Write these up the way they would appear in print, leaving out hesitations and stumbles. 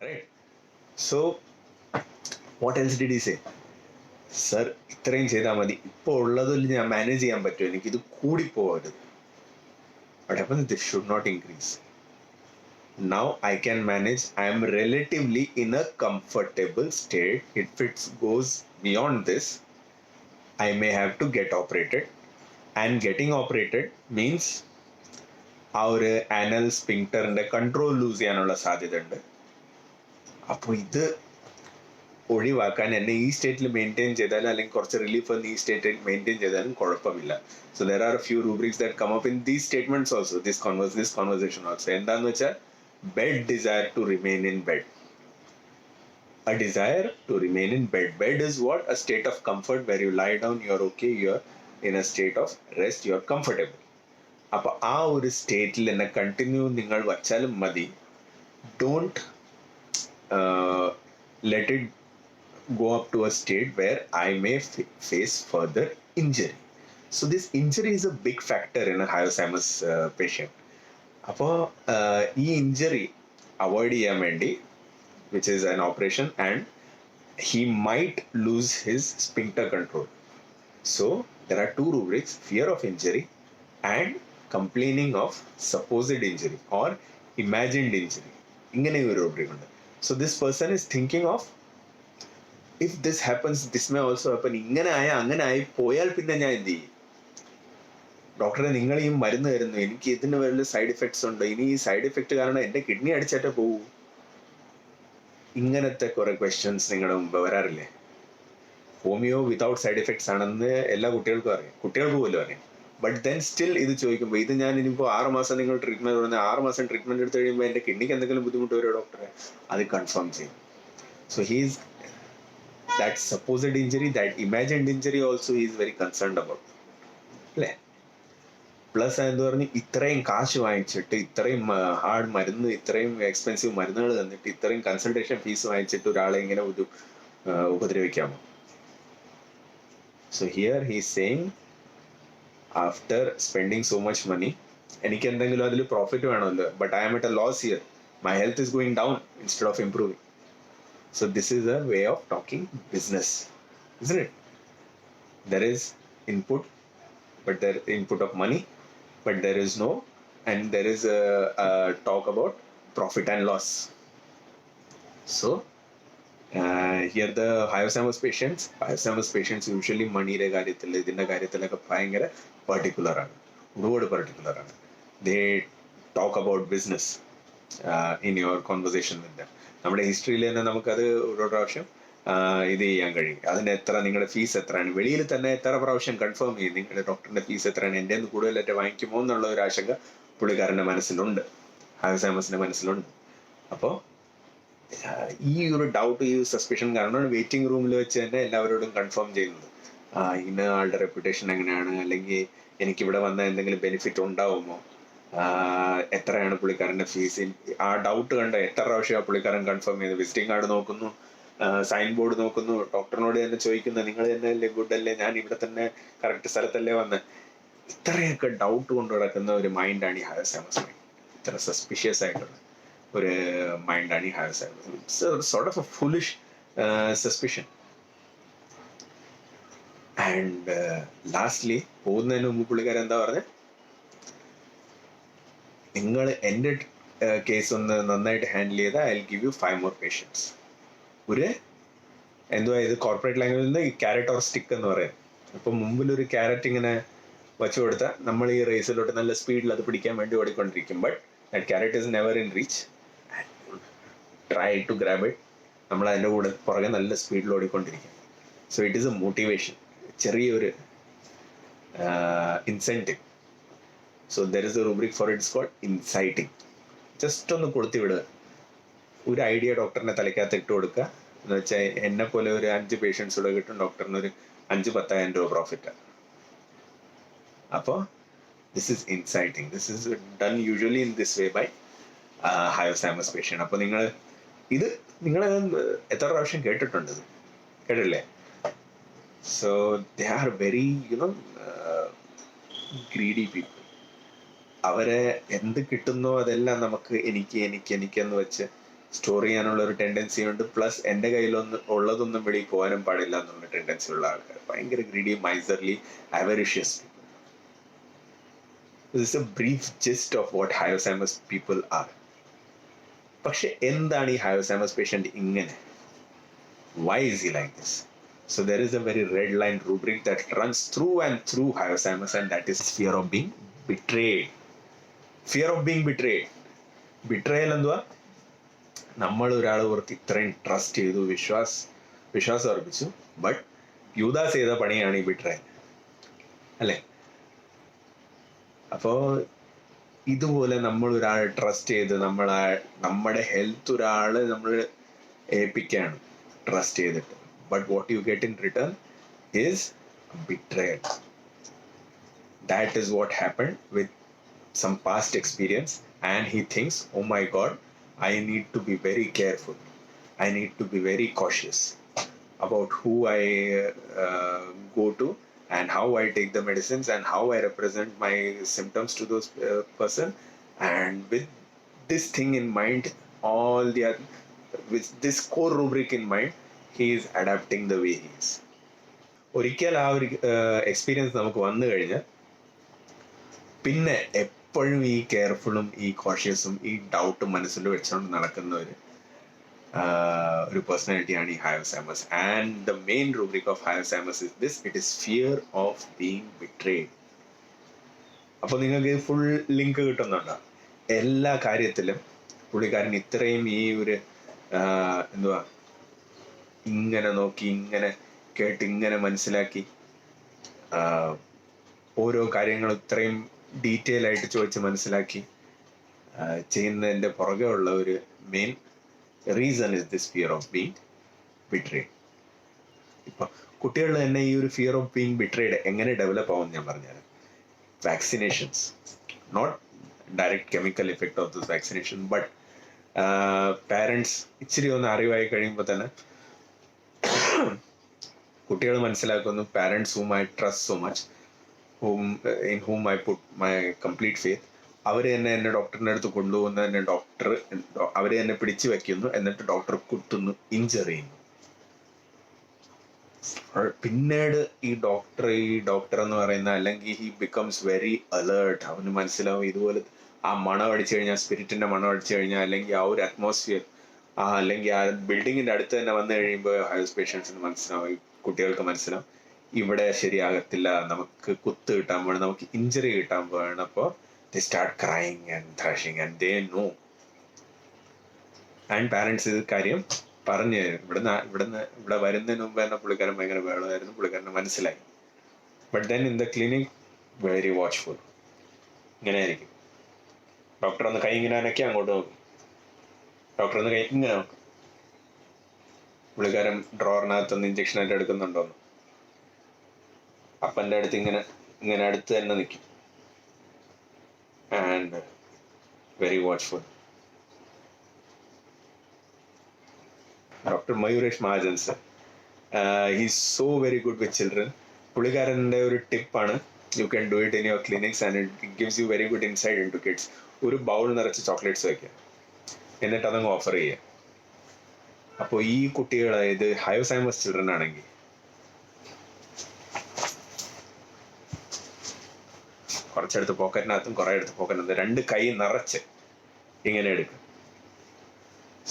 Right? So what else did he say? Sir ഇത്രയും ചെയ്താൽ മതി, ഇപ്പോൾ ഉള്ളതിൽ ഞാൻ മാനേജ് ചെയ്യാൻ പറ്റും, എനിക്കിത് കൂടിപ്പോകരുത്. What happens? This should not increase. Now I can manage. I am relatively in a comfortable state. If it goes beyond this, I may have to get operated. And getting operated means ആ ഒരു anal സ്പിങ്ക്ടറിന്റെ control loose ചെയ്യാനുള്ള സാധ്യത ഉണ്ട്. അപ്പോൾ ഇത് ഒഴിവാക്കാൻ എന്നെ ഈ സ്റ്റേറ്റിൽ മെയിൻറ്റെയിൻ ചെയ്താലും അല്ലെങ്കിൽ കുറച്ച് റിലീഫ് എന്ന് ഈ സ്റ്റേറ്റിൽ മെയിൻറ്റെയിൻ ചെയ്താലും കുഴപ്പമില്ല. So there are few rubrics that come up in these statements also, this conversation also. എന്താന്ന് വെച്ചാൽ bed desire to remain in bed. A desire to remain in bed. Bed is what? A state of comfort where you lie down, you're okay, you're in a state of rest, you're comfortable. അപ്പോൾ ആ ഒരു സ്റ്റേറ്റിൽ എന്നെ continue നിങ്ങൾ വച്ചാലും മതി. Don't let it go up to a state where I may face further injury. So this injury is a big factor in a hyoscyamus patient. അപ്പോൾ ഈ ഇഞ്ചറി അവോയ്ഡ് ചെയ്യാൻ വേണ്ടി, which is an operation, and he might lose his sphincter control. So there are two rubrics: fear of injury and complaining of supposed injury or imagined injury. ഇങ്ങനെ ഒരു rubric ഉണ്ട്. So this person is thinking of, if this happens, this may also happen. ഇങ്ങനെ ആയ അങ്ങനെ ആയി പോയാൽ പിന്നെ ഞാൻ എന്ത് ചെയ്യും? ഡോക്ടറെ, നിങ്ങൾ ഈ മരുന്ന് തരുന്നു, എനിക്ക് ഇതിന് വല്ല സൈഡ് എഫക്ട്സ് ഉണ്ട്, ഇനി ഈ സൈഡ് എഫക്ട് കാരണം എന്റെ കിഡ്നി അടിച്ചിട്ട് പോകൂ. ഇങ്ങനത്തെ കുറെ ക്വസ്റ്റ്യൻസ് നിങ്ങളുടെ മുമ്പ് വരാറില്ലേ? ഹോമിയോ വിതൗട്ട് സൈഡ് എഫക്ട്സ് ആണെന്ന് എല്ലാ കുട്ടികൾക്കും അറിയാം, കുട്ടികൾക്ക് പോലും അറിയാം. ബട്ട് ദെൻ സ്റ്റിൽ ഇത് ചോദിക്കുമ്പോൾ, ഇത് ഞാൻ ഇനിയിപ്പോൾ 6 മാസം നിങ്ങൾ ട്രീറ്റ്മെന്റ് പറഞ്ഞാൽ 6 മാസം ട്രീറ്റ്മെന്റ് എടുത്തു കഴിയുമ്പോൾ എന്റെ കിഡ്നിക്ക് എന്തെങ്കിലും ബുദ്ധിമുട്ട് വരുമോ ഡോക്ടറെ? അത് കൺഫേം ചെയ്യും. So he's that supposed injury, that imagined injury also he is very concerned about. അല്ലേ? പ്ലസ് എന്ന് പറഞ്ഞ് ഇത്രയും കാശ് വാങ്ങിച്ചിട്ട്, ഇത്രയും ഹാർഡ് മരുന്ന്, ഇത്രയും എക്സ്പെൻസീവ് മരുന്നുകൾ തന്നിട്ട്, ഇത്രയും കൺസൾട്ടേഷൻ ഫീസ് വാങ്ങിച്ചിട്ട് ഒരാളെ ഇങ്ങനെ ഉപദ്രവിക്കാമോ? So here he is saying, after spending so much money, എനിക്ക് എന്തെങ്കിലും അതിൽ പ്രോഫിറ്റ് വേണമല്ലോ, but I am at a loss here, my health is going down instead of improving. So this is a way of talking business, isn't it? There is input, but there input of money, but there is no, and there is a talk about profit and loss. So here the hyoscyamus patients usually money re കാര്യത്തിൽ ഇതിന്റെ കാര്യത്തിലൊക്കെ ഭയങ്കര particular ആണ്, ഒരുപാട് particular ആണ്. They talk about business in your conversation with them. നമ്മുടെ ഹിസ്റ്ററിയിൽ തന്നെ നമുക്കത് ഓരോ പ്രാവശ്യം ഇത് ചെയ്യാൻ കഴിയും. അതിന് എത്ര, നിങ്ങളുടെ ഫീസ് എത്രയാണ്, വെളിയിൽ തന്നെ എത്ര പ്രാവശ്യം കൺഫേം ചെയ്യും നിങ്ങളുടെ ഡോക്ടറിന്റെ ഫീസ് എത്രയാണ്, എൻ്റെ നിന്ന് കൂടുതലായിട്ട് വാങ്ങിക്കുമോ എന്നുള്ള ഒരു ആശങ്ക പുള്ളിക്കാരൻ്റെ മനസ്സിലുണ്ട്, ഹയോസാമസിന്റെ മനസ്സിലുണ്ട്. അപ്പോൾ ഈ ഒരു ഡൗട്ട്, ഈ സസ്പിഷൻ കാരണമാണ് വെയിറ്റിംഗ് റൂമിൽ വെച്ച് തന്നെ എല്ലാവരോടും കൺഫേം ചെയ്യുന്നത്. ഇന്ന ആളുടെ റെപ്യൂട്ടേഷൻ എങ്ങനെയാണ്, അല്ലെങ്കിൽ എനിക്കിവിടെ വന്നാൽ എന്തെങ്കിലും ബെനിഫിറ്റ് ഉണ്ടാവുമോ, എത്രയാണ് പുള്ളിക്കാരൻ്റെ ഫീസ്. ആ ഡൗട്ട് കണ്ട എത്ര പ്രാവശ്യം ആ പുള്ളിക്കാരൻ കൺഫേം ചെയ്ത് വിസിറ്റിംഗ് കാർഡ് നോക്കുന്നു, സൈൻ ബോർഡ് നോക്കുന്നു, ഡോക്ടറിനോട് തന്നെ ചോദിക്കുന്നു, നിങ്ങൾ തന്നെ അല്ലേ, ഗുഡ് അല്ലേ, ഞാൻ ഇവിടെ തന്നെ കറക്റ്റ് സ്ഥലത്തല്ലേ വന്ന്. ഇത്രയൊക്കെ ഡൗട്ട് കൊണ്ട് കിടക്കുന്ന ഒരു മൈൻഡാണ് ഈ ഹയോസാമസ് മൈൻഡ്. ഇത്ര സസ്പിഷ്യസ് ആയിട്ടുള്ള ഒരു മൈൻഡാണ് ഈ hyoscyamus. It's sort of a foolish suspicion. And lastly പോകുന്നതിന് മുമ്പ് പുള്ളിക്കാരൻ എന്താ പറഞ്ഞത്? നിങ്ങൾ എൻ്റെ കേസ് ഒന്ന് നന്നായിട്ട് ഹാൻഡിൽ ചെയ്താൽ I will give you 5 more patients. ഒരു എന്തുവാ ഇത് കോർപ്പറേറ്റ് ലാംഗ്വേജിൽ നിന്ന് ക്യാരറ്റ് ഓർ സ്റ്റിക്ക് എന്ന് പറയാം. അപ്പം മുമ്പിലൊരു ക്യാരറ്റ് ഇങ്ങനെ വച്ചു കൊടുത്താൽ നമ്മൾ ഈ റേസിലോട്ട് നല്ല സ്പീഡിൽ അത് പിടിക്കാൻ വേണ്ടി ഓടിക്കൊണ്ടിരിക്കും. But that carrot is never in reach. Try to grab it. നമ്മൾ അതിൻ്റെ കൂടെ പുറകെ നല്ല സ്പീഡിൽ ഓടിക്കൊണ്ടിരിക്കും. So it is a motivation, ചെറിയൊരു incentive. So there is a rubric for it, it's called inciting. Just ഒന്ന് കൊടുത്തു വിടുക, ഒരു ഐഡിയ ഡോക്ടറിനെ തലയ്ക്കകത്ത് ഇട്ട് കൊടുക്കുക എന്ന് വെച്ചാൽ എന്നെ പോലെ ഒരു 5 പേഷ്യൻസ് കൂടെ കിട്ടും, ഡോക്ടറിന് ഒരു 5,000-10,000 രൂപ പ്രോഫിറ്റ്. അപ്പോൾ this is inciting. This is done usually in this way by hyoscyamus patient. അപ്പോൾ നിങ്ങൾ എത്ര പ്രാവശ്യം കേട്ടിട്ടുണ്ട്? കേട്ടില്ലേ? So they are very greedy people. അവരെ എന്ത് കിട്ടുന്നോ അതെല്ലാം നമുക്ക് എനിക്ക് എന്ന് വെച്ച് സ്റ്റോർ ചെയ്യാനുള്ള ഒരു ടെൻഡൻസി ഉണ്ട്, പ്ലസ് എൻ്റെ ഉള്ളതൊന്നും വെളിയിൽ പോകാനും പാടില്ല എന്നുള്ള ടെൻഡൻസി ഉള്ള ആൾക്കാർ, ഭയങ്കര greedy, miserly, avaricious. This is a brief gist of what hyoscyamus people are. പക്ഷെ എന്താണ് ഈ ഹയോസൈമസ് പേഷ്യൻ്റ് ഇങ്ങനെ? Why is he like this? So there is a very red line rubric that runs through and through Hyoscyamus, and that is fear of being betrayed. Fear of being betrayed. Betrayal എന്തുവാ? നമ്മൾ ഒരാളെ ഓർത്ത് ഇത്രയും trust ചെയ്തു, വിശ്വാസം അർപ്പിച്ചു, but യൂദാസ് ചെയ്ത പണിയാണ് ഈ ബിട്രയൽ, അല്ലേ? അപ്പോൾ ഇതുപോലെ നമ്മൾ ഒരാളെ ട്രസ്റ്റ് ചെയ്ത് നമ്മുടെ ഹെൽത്ത് ഒരാളെ നമ്മൾ ഏൽപ്പിക്കുകയാണ് ട്രസ്റ്റ് ചെയ്തിട്ട്, but what you get in return is betrayal. That is what happen with some past experience, and he thinks, oh my God, I need to be very careful. I need to be very cautious about who I go to and how I take the medicines and how I represent my symptoms to those person. And with this thing in mind, with this core rubric in mind, he is adapting the way he is. ഒരിക്കൽ ആ ഒരു experience നമുക്ക് വന്നു കഴിഞ്ഞാൽ പിന്നെ എപ്പോഴും ഈ കെയർഫുള്ളും ഈ കോഷ്യസും ഈ ഡൗട്ടും മനസ്സിൽ വെച്ചുകൊണ്ട് നടക്കുന്ന ഒരു പേഴ്സണാലിറ്റിയാണ് ഈ hyoscyamus. And the main rubric of hyoscyamus is this: it is fear of being betrayed. അപ്പോൾ നിങ്ങൾക്ക് ഫുൾ ലിങ്ക് കിട്ടുന്നുണ്ടോ? എല്ലാ കാര്യത്തിലും പുള്ളിക്കാരൻ ഇത്രയും ഈ ഒരു എന്തുവാ, ഇങ്ങനെ നോക്കി, ഇങ്ങനെ കേട്ട്, ഇങ്ങനെ മനസ്സിലാക്കി, ഓരോ കാര്യങ്ങളും ഇത്രയും ഡീറ്റെയിൽ ആയിട്ട് ചോദിച്ച് മനസ്സിലാക്കി ചെയ്യുന്നതിൻ്റെ പുറകെ ഉള്ള ഒരു main reason is this fear of being betrayed. ഇപ്പം കുട്ടികളിൽ തന്നെ ഈ ഒരു ഫിയർ ഓഫ് ബീങ് ബിട്രേഡ് എങ്ങനെ ഡെവലപ്പ് ആവും ഞാൻ പറഞ്ഞുതരാം. Vaccinations, not direct chemical effect of this vaccination, but parents ഇച്ചിരി ഒന്ന് അറിവായി കഴിയുമ്പോൾ തന്നെ കുട്ടികൾ മനസ്സിലാക്കുന്നു, parents whom I trust so much, in whom I put my complete faith, അവർ തന്നെ എന്നെ ഡോക്ടറിൻ്റെ അടുത്ത് കൊണ്ടുപോകുന്ന, എന്നെ ഡോക്ടർ അവർ തന്നെ പിടിച്ചു വെക്കുന്നു, എന്നിട്ട് ഡോക്ടർ കുത്തുന്നു, ഇഞ്ചർ ചെയ്യുന്നു. പിന്നീട് ഈ ഡോക്ടർ എന്ന് പറയുന്ന, അല്ലെങ്കിൽ ഹി ബിക്കംസ് വെരി അലേർട്ട്. അവന് മനസ്സിലാവും ഇതുപോലെ ആ മണം അടിച്ചു കഴിഞ്ഞാൽ, സ്പിരിറ്റിന്റെ മണം അടിച്ചു കഴിഞ്ഞാൽ, അല്ലെങ്കിൽ ആ ഒരു അറ്റ്മോസ്ഫിയർ, അല്ലെങ്കിൽ ആ ബിൽഡിങ്ങിന്റെ അടുത്ത് തന്നെ വന്നു കഴിയുമ്പോൾ ഹയോസ് പേഷ്യൻസിന് മനസ്സിലാവും, കുട്ടികൾക്ക് മനസ്സിലാവും ഇവിടെ ശരിയാകത്തില്ല, നമുക്ക് കുത്ത് കിട്ടാൻ പോകണം, നമുക്ക് ഇഞ്ചറി കിട്ടാൻ പോകണം. അപ്പോൾ they start crying and thrashing and they know. And parents ഇത് കാര്യം പറഞ്ഞു തരും. ഇവിടെ വരുന്നതിന് മുമ്പ് തന്നെ പുള്ളിക്കാരൻ ഭയങ്കര ബഹളമായിരുന്നു, പുള്ളിക്കാരന് മനസ്സിലായി. But then in the clinic very watchful. ഇങ്ങനെ ആയിരിക്കും, ഡോക്ടർ ഒന്ന് കൈ ഇങ്ങനെ അനക്കി അങ്ങോട്ട് നോക്കും, ഡോക്ടർ ഒന്ന് കൈ ഇങ്ങനെ നോക്കും, പുള്ളിക്കാരൻ ഡ്രോറിനകത്തൊന്ന് ഇഞ്ചക്ഷൻ ആയിട്ട് എടുക്കുന്നുണ്ടോന്ന്, അപ്പൻ്റെ അടുത്ത് ഇങ്ങനെ അടുത്ത് തന്നെ നിൽക്കും. And very watchful. Doctor Mayuresh Mahajan sir, he's so very good with children. പുള്ളിക്കാരൻ്റെ ഒരു ടിപ്പാണ്, you can do it in your clinics and it gives you very good insight into kids. ഒരു ബൗൾ നിറച്ച് ചോക്ലേറ്റ്സ് വയ്ക്കുക, എന്നിട്ട് അതങ്ങ് ഓഫർ ചെയ്യുക. അപ്പോൾ ഈ കുട്ടികൾ, ഇത് ഹയോസൈമസ് ചിൽഡ്രൻ ആണെങ്കിൽ കുറച്ചെടുത്ത് പോക്കറ്റിനകത്തും കുറേ എടുത്ത് പോക്കറ്റിനകത്തും, രണ്ട് കൈ നിറച്ച് ഇങ്ങനെ എടുക്കും.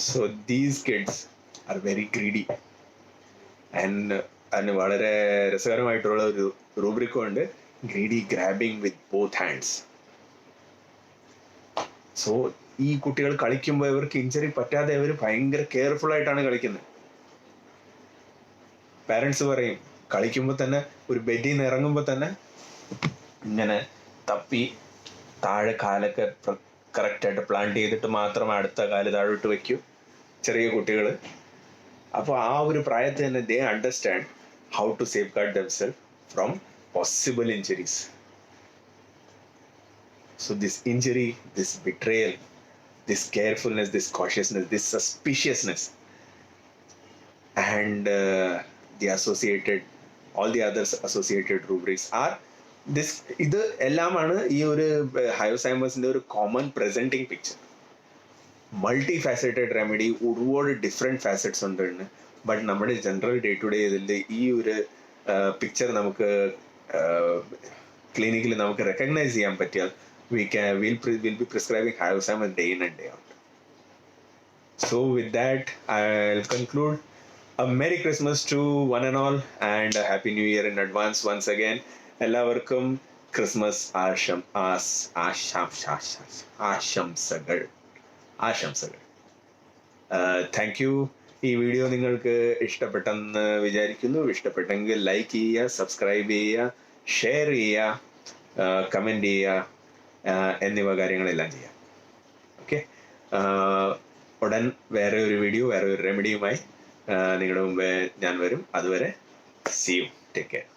So these kids R very greedy. And അതിന് വളരെ രസകരമായിട്ടുള്ള ഒരു റൂബ്രിക്കും ഉണ്ട്, greedy grabbing with both hands. So ഈ കുട്ടികൾ കളിക്കുമ്പോൾ ഇവർക്ക് ഇഞ്ചറി പറ്റാതെ അവർ ഭയങ്കര കെയർഫുൾ ആയിട്ടാണ് കളിക്കുന്നത്. പാരൻസ് പറയും, കളിക്കുമ്പോൾ തന്നെ ഒരു ബെഡിൽ നിന്ന് ഇറങ്ങുമ്പോൾ തന്നെ ഇങ്ങനെ തപ്പി താഴെ കാലൊക്കെ കറക്റ്റായിട്ട് പ്ലാന്റ് ചെയ്തിട്ട് മാത്രം അടുത്ത കാല് താഴോട്ട് വയ്ക്കൂ ചെറിയ കുട്ടികൾ. അപ്പോൾ ആ ഒരു പ്രായത്തിൽ തന്നെ they understand how to safeguard themselves from possible injuries. So this injury, this betrayal, this carefulness, this cautiousness, this suspiciousness, and all the other associated rubrics are this. ഇത് എല്ലാമാണ് ഈ ഒരു ഹയോസൈമസിന്റെ ഒരു common presenting picture. Multi faceted remedy, ഒരുപാട് different facets ഉണ്ട്. But നമ്മുടെ general day to day ഇതിൽ ഈ ഒരു പിക്ചർ നമുക്ക് ക്ലിനിക്കിൽ നമുക്ക് റെക്കഗ്നൈസ് ചെയ്യാൻ പറ്റിയാൽ will be prescribing hyoscyamus day in and day out. So with that, I'll conclude. A Merry Christmas to one and all, and a Happy New Year in advance once again. എല്ലാവർക്കും Christmas ആശംസകൾ. Thank you. ഈ video നിങ്ങൾക്ക് ഇഷ്ടപ്പെട്ടെന്ന് വിചാരിക്കുന്നു. ഇഷ്ടപ്പെട്ടെങ്കിൽ like ചെയ്യുക, subscribe ചെയ്യുക, share ചെയ്യുക, കമൻറ്റ് ചെയ്യുക എന്നിവ കാര്യങ്ങളെല്ലാം ചെയ്യാം. ഓക്കെ, ഉടൻ വേറെ ഒരു വീഡിയോ, വേറെ ഒരു റെമഡിയുമായി നിങ്ങളുടെ മുമ്പേ ഞാൻ വരും. അതുവരെ സീ യു, ടേക്ക് കെയർ.